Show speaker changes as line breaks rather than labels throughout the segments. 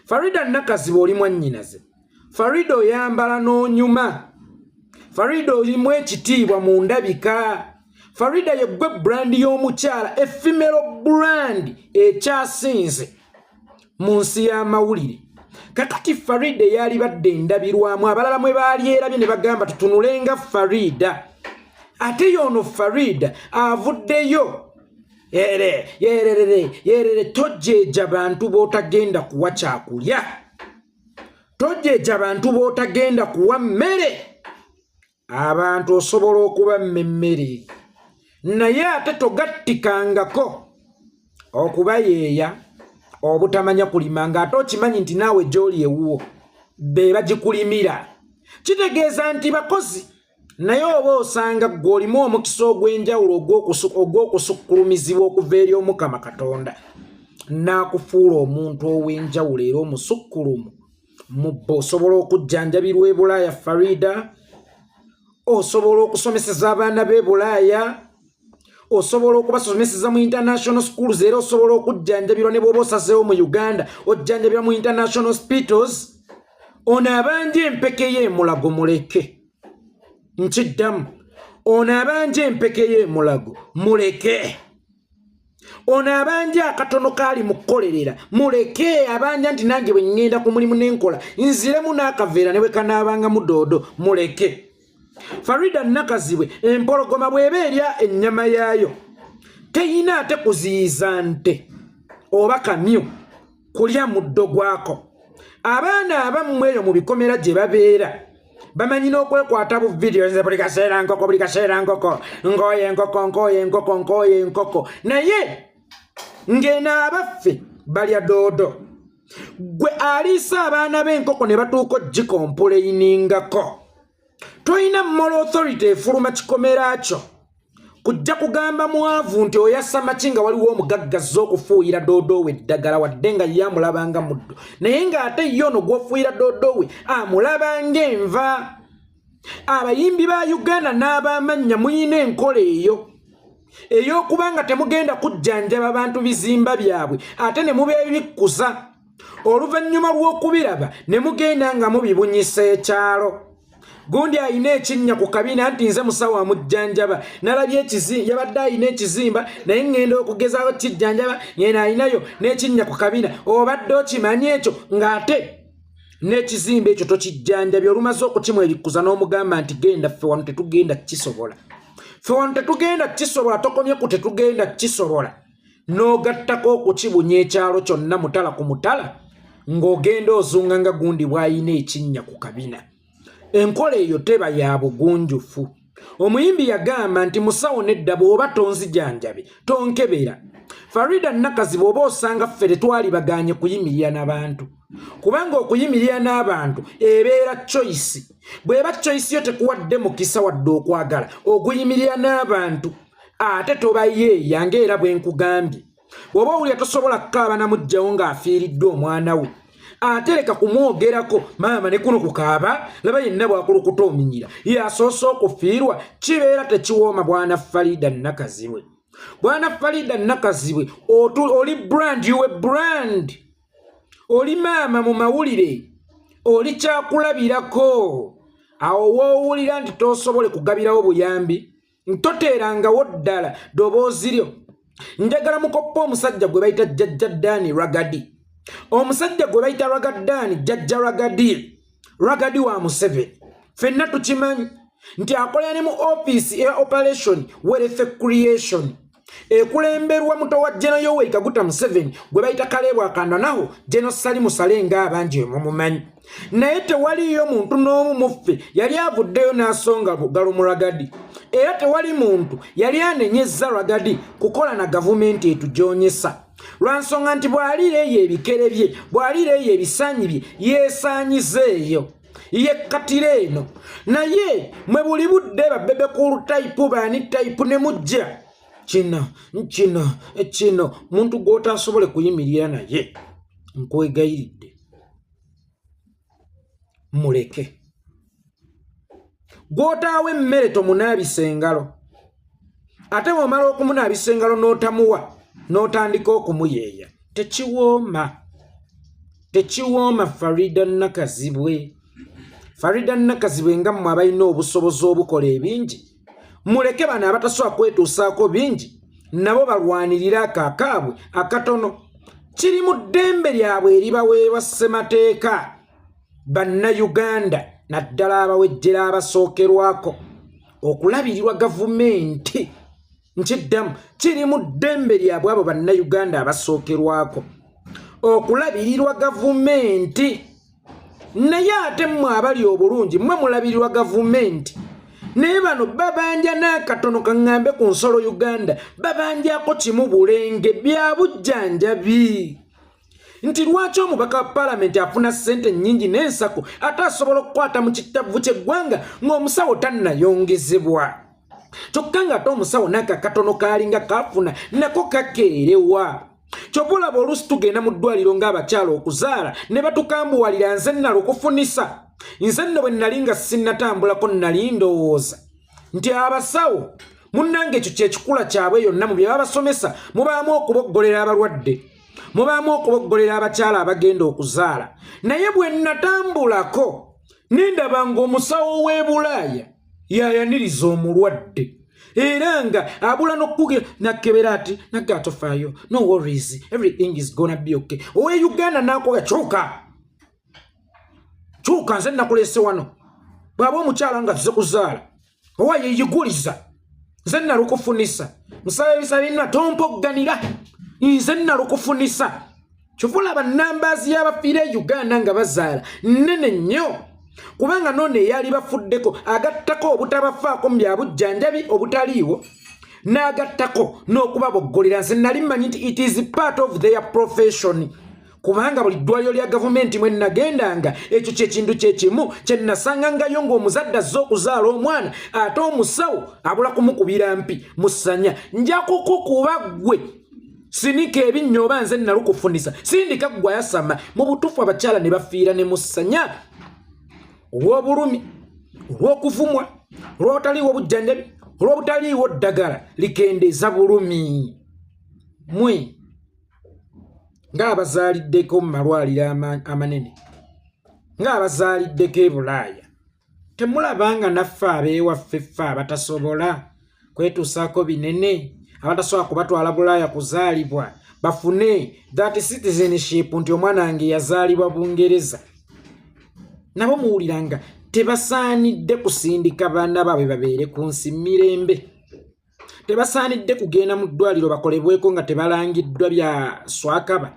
Farida Nakazibu oli mwannyinaze. Farida oyambala n'onyuma. Farida olimu ekitiibwa mu ndabika. Farida ye gwe brand y'omukyala, efemero brand ekyasinze mu nsi y'amawulire. Kakati Farida yali badde ndabirwamu, abalala mwe baali erabye ne bagamba tutunulenga Farida. Ate yono Farida avuddeyo. Yerere tojeja bantu botagenda kuwa kyakulya. Tojeja bantu botagenda kuwa mmere. Abantu osobola okuba mmere. Naye ate togattikangako okuba yeeya obutamanya kulimanga ate okimanyi nti naawe gy'oli ewuwo be bagikulimira. Kitegeeza nti bakozi naye oba osanga gw'olimu omukisa ogw'enjawulo ogw'okusukkulumizibwa okuva eri Omukama Katonda n'akufuula omuntu ow'enjawulo era omusukkulumu mubba. Osobola okujjanjabirwa e Bulaaya Farida, osobola okusomeseza abaana b'e Bulaaya, osobola okubasomeseza mu international schools era osobola okujjanjabirwa ne bw'oba osazeewo mu Uganda ojjanjabirwa mu international hospitals. Ono abanja empeke y'emulago muleke. Nkiddamu, ono abanja empeke y'emulago muleke. Ono abanja akatono kaali mukukolerera muleke. Abanja nti nange bwe ngenda ku mulimu n'enkola nziremu n'akaveera ne bwe kanaabanga mudoodo muleke. Farida Nakazibwe empologoma bw'eba erya ennyama yaayo teyina ate kuziyiza nte oba kamyu kulya muddo gwako. Abaana abamu eyo mu bikomera gye babeera bamanyi n'okwekwata bu video nze buli kaseera nkoko ng'oye enkoko naye ng'eno abaffe balya doodo. Gwe aliisa abaana b'enkoko ne batuuka ogikompulayiningako. Toyina moral authority efuluma kikomera kyo kujja kugamba mwavu nti oyassa maki nga waliwo omugaggaza okufuuyira doodo we eddagala wadde nga ye amulabanga muddo naye ng'ate ye ono gw'ofuuyira doodo we amulabanga enva. Abayimbi ba Uganda n'ab'amannya muyina enkola eyo ey'okubanga temugenda kujjanjaba bantu bizimba byabwe ate ne mubeebikkusa oluvannyuma lw'okubiraba ne mugenda nga mubibunyisa ekyalo. Gundi ayina ekinnya ku kabina nti nze musawo amujjanjaba nalabye yabadde ayina ekizimba naye ngenda okugezaawo kijjanjaba yena ayinayo n'ekinnya ku kabina. Obadde okimanyi ekyo ng'ate n'ekizimba ekyo tokijjanjabye olumaze okukimu ebikkuza n'omugamba nti genda ffe wano tetugenda kisobola. Ffe wano tetugenda kisobola tokomye ku tetugenda kisobola. N'ogattako okukibunya ekyalo kyonna mutala ku mutala ng'ogenda ozunga nga gundi bw'ayina ekinnya ku kabina. Enkola eyo teba ya bugunjufu. Omuyimbi yagamba nti musawo nedda bw'oba tonzijanjabe tonkebera. Farida Nakazibwe oba osanga ffe tetwali baganye kuyimirira n'abantu kubanga okuyimirira n'abantu ebeera choice. Bw'eba choice yo tekuwadde mukisa wadde okwagala okuyimirira n'abantu ate tobayeeya ng'era bwe nkugambye. Bw'oba owulira tosobola kukaaba namugjawo ng'afiiriddwa omwana we ate leka kumwogerako maama ne kuno kukaaba laba yenna bw'akulukuta ominyira yasoose okufiirwa kibeera tekiwooma. Bwana Farida Nakazibwe, Bwana Farida Nakazibwe oli brand, yuwe brand. Oli maama mu mawulire, oli kyakulabirako. Awo woowulira nti tosobole kugabirawo buyambi ntoteerangawo ddala ddoboozi lyo. Njagala mukoppa omusajja gwe bayita Jjajja Dani Ragadi. Omusajja gwe bayita Ragadani Jjajja Ragadi wa Museveni. Ffenna tukimanyi nti akolera ne mu office ya operation wealth creation ekulemberwa muto wa General Yoweri Kaguta Museveni gwe bayita Kalebu Akanda naho General Salimu Salenga abangi mumumanyi. Naye tewaliyo muntu n'omu muffe yali avuddeyo n'asonga bugalo mu Ragadi era tewali muntu yali anenyezza Ragadi kukola na gavumenti etujonyesa. Lwansonga nti bw'alireeyo ebikere bye bw'alireeyo ebisaanyi bye yeesaanyizeeyo yekkatira eno. Naye mwe buli budde babebe ku type baani type ne mujja kino muntu gw'otasobole kuyimirira naye nkwegayiridde muleke. Gw'otaawa emmere tomunaabisa engalo ate bw'omala okumunaabisa engalo n'otamuwa n'otandika okumuyeeya tekiwooma. tekiwooma Farida Nakazibwe. Farida Nakazibwe nga mmwe abalina obusobozi obukola ebingi muleke bano abatasobola kwetuusaako bingi nabo balwanirira akaakaabwe akatono. Kiri mu ddembe lyabwe eribaweebwa ssemateeka bannayuganda naddala abawejjera abasookerwako okulabirirwa gavumenti. Nkiddamu, kiri mu ddembe lyabwe abo bannayuganda abasookerwako okulabirirwa gavumenti. Naye ate mmwe abali obulungi mmwe mulabirirwa gavumenti. Naye bano babanja n'akatono kaŋŋambe ku nsolo Uganda babanjako kimu bulenge bya bujjanjabi. Nti lwaki omubaka wa paalamenti afuna ssente nnyingi n'ensako ate asobola okukwata mu kitavu ky'eggwanga ng'omusawo tannayongezebwa. Kyokka ng'ate omusawo n'akakatono kaalinga kaafuna nako kakeerewa. Kyova olaba oluusi tugenda mu ddwaliro ng'abakyala okuzaala ne batukambuwalira nze nnala okufunisa. Nze nno bwe nnali nga sinnatambulako nnali ndowooza nti abasawo munnange ekyo kyekikula kyabwe yonna mu bye babasomesa mubaamu okuboggolera abalwadde, mubaamu okuboggolera abakyala abagenda okuzaala. Naye bwe nnatambulako nindaba ng'omusawo w'e Bulaaya yayaniriza omulwadde era nga abula n'okukugira nakebera ati nagga tofaayo, no worries, everything is gonna be okay. Owe Uganda nakoga kyuka nze nakulese wano bwaba omukyala nga tuze kuzaala owa yeyiguliza nze nalukufunisa musabe ebisaba bina tompogganira nze nalukufunisa. Kyova olaba nnambaazi y'abafiira e Uganda nga bazaala nnene nnyo kubanga none eyali bafuddeko agattako obutabafaako mu bya bujjanjabi obutaliiwo n'agattako n'okubaboggolera. Nze nali mmanyi nti it is part of their profession kubanga buli ddwaliro lya gavumenti mwe nagendanga ekyo kyekintu kyekimu kye nasangangayo ng'omuzadde azze okuzaala omwana ate omusawo abula kumukubira mpi musanya. Nja kukukuba ggwe sinika ebinnya oba nze nalukufunisa sindika ggwe yasama. Mu butuufu abakyala ne bafiira ne musanya olw'obulumi, olw'okuvumwa, olw'obutaliiwo bujjanjabi, olw'obutaliiwo ddagala likendeeza bulumi. Mwe ng'abazaaliddeko mu malwaliro amanene, ng'abazaaliddeko e Bulaaya, temulabanga naffe abeewaffe ffe abatasobola kwetuusaako binene, abatasobola kubatwala Bulaaya kuzaalibwa bafune that citizenship nti omwana wange yazaalibwa Bungereza, nabo muwuliranga tebasaanidde kusindika baana baabwe babeere ku nsi mirembe. Tebasaanidde kugenda mu ddwaliro bakolebweko nga tebalangiddwa bya swakaba,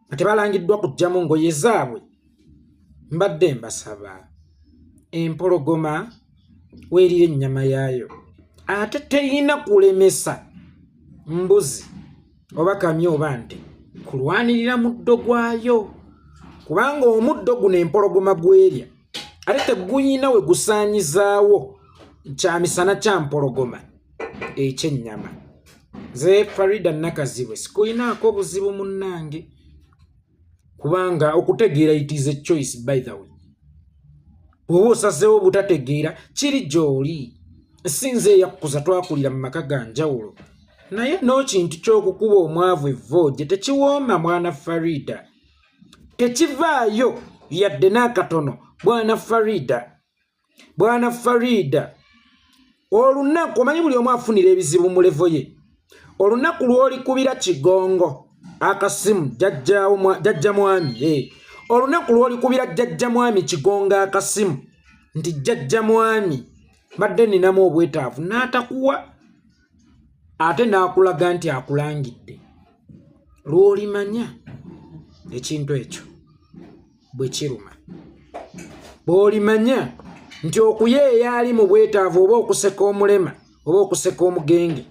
nga tebalangiddwa kujjamu ngoye zaabwe. Mbadde mbasaba empologoma weerire ennyama yaayo ate teyina kulemesa mbuzi oba kamya oba nte kulwanirira muddo gwayo kubanga omuddo guno empologoma gwerya ate teguyina we gusaanyizaawo kyamisana kya mpologoma ekyennyama. Nze Farida Nakazibwe sikuyinaako obuzibu munnange kubanga okutegeera it is a choice by the way. Bw'oba osazeewo obutategeera kiri gy'oli. Sinze eyakukuza twakulira mu maka ga njawulo naye n'ekintu ky'okukuba omwavu evvooje tekiwooma mwana Farida, tekivaayo yadde n'akatono. Bwana Farida, bwana Farida, olunaku omanyi buli omu afunira ebizibu mu levo ye. Olunaku lw'olikubira Kigongo akasimu jjajja mwami, olunaku lw'olikubira jjajja mwami Kigongo akasimu nti jjajja mwami badde ninamu obwetaavu n'atakuwa ate n'akulaga nti akulangidde, lw'olimanya ekintu ekyo bwe kiruma, bw'olimanya nti okuyeeya ali mu bwetaavu oba okuseka omulema oba okuseka omugenge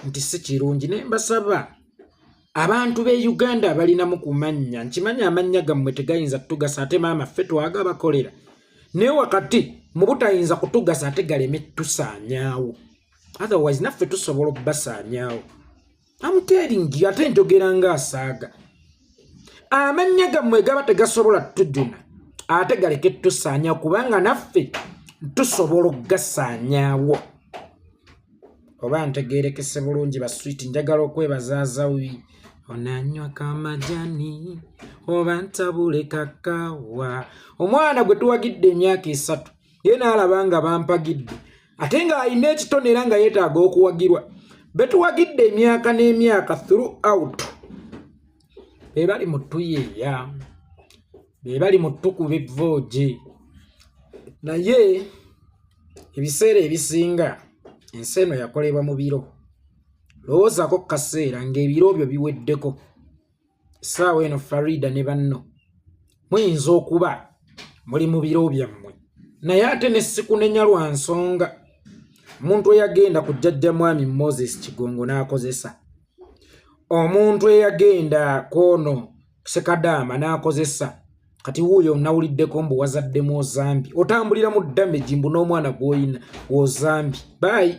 nti si kirungi. Ne mbasaba abantu b'e Uganda abalinamu ku mannya, nkimanya amannya gammwe tegayinza kutugasa ate maama ffe twagabakolera, naye wakati mu butayinza kutugasa ate galeme tusaanyaawo, otherwise naffe tusobola okubasaanyaawo. Amuteeringi ate njogera ng'asaaga amannya gammwe gaba tegasobola tujuna ate galeke tusaanyaawo kubanga naffe tusobola okugasaanyaawo. Oba ntegeerekese bulungi baswiti, njagala okwebazaazawi onanywa kamajani oba ntabule kakawa. Omwana gwe tuwagidde emyaka 3 ye n'alaba nga bampagidde ate nga alina ekitone era nga yeetaaga okuwagirwa. Betuwagidde emyaka n'emyaka throughout be bali mu tuyeeya, be bali mu tukuba evvooje. Naye ebiseera ebisinga ensi eno yakolebwa mu biro. Lowoozako kaseera ng'ebiro byo biweddeko. Essaawa eno Farida ne banno muyinza okuba muli mu biro byammwe, naye ate ne sikunenya lwa nsonga omuntu eyagenda ku jjajja mwami Moses Kigongo n'akozesa, omuntu eyagenda kwono Sekadaama n'akozesa, kati wuuyo nawuliddeko mbu wazaddemu ozambi, otambulira mu damage mbu n'omwana gw'oyina w'ozambi. Bye.